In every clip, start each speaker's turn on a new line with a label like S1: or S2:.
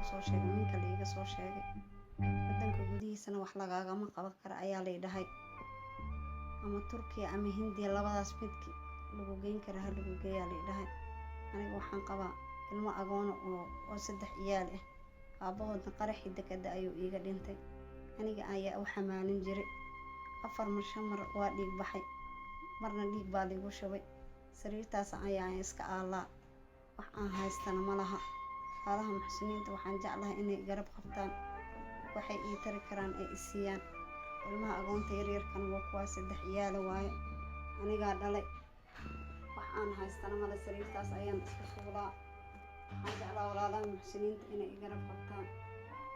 S1: liigu soo sheegay ninka liiga soo sheegay wadanka gudihiisana wax lagaagama qaban kara ayaa lay dhahay ama Turkiya ama Hindiya labadaas midki lagu geyn kara ha lagu geeyaa lay dhahay aniga waxaan qabaa ilmo agoon oo 3 ciyaal ah aabahoodna qaraxii dekada ayuu iiga dhintay aniga ayaa u xamaalin jiray 4 mar 5 mar waa dhiig baxay marna dhiig baa liigu shubay sariirtaas ayaa iska aalaa wax aan haystana ma laha haalaha muxsiniinta waxaan jeclahay inay garab qabtaan waxay ii tari karaan ay isiyaan ilmaha agoonta yaryarkan waa kuwa 3 ciyaal waaye aniga dhalay wax aan haystana ma la sariirtaas ayaan iska fuulaa waxaan jeclaa walaalaha muxsiniinta inay garab qabtaan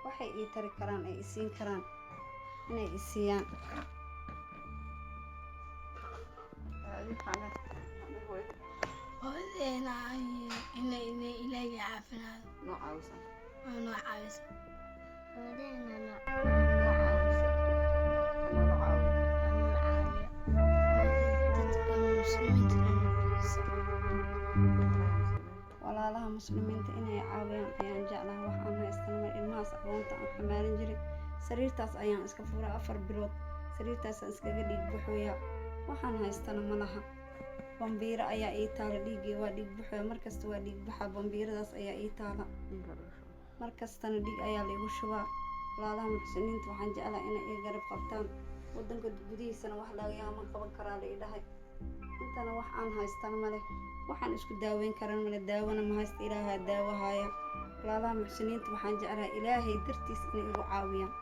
S1: waxay ii tari karaan ay isiin karaan inay isiyaan
S2: إني إلهي عافنا
S3: نوعاوسا
S2: أنا عاوز
S1: walaalaha muslimiinta inay caawiyaan ayaan jeclahay waxaan haystaa ilmahaas agoonta aan xamaalin jiray sariirtaas ayaan iska furay 4 bilood sariirtaas aan iskaga dhiig buuxoyaa waxaan haystana ma laha bambiira ayaa ii taala dhiigii waa dhiig buuxoya markasta waa dhiig baxa bambiiradaas ayaa ii taala markastana dhiig ayaa laygu shubaa walaalaha muxsiniinta waxaan jeclahay inay ii garab qabtaan wadanka gudihiisana wax lagama qaban karaa lay dhahay intana wax aan haystana male waxaan isku daaweyn karan male daawona ma haysta ilaahay daawahaya walaalaha muxsiniinta waxaan jeclahay ilaahay dartiis inay igu caawiyaan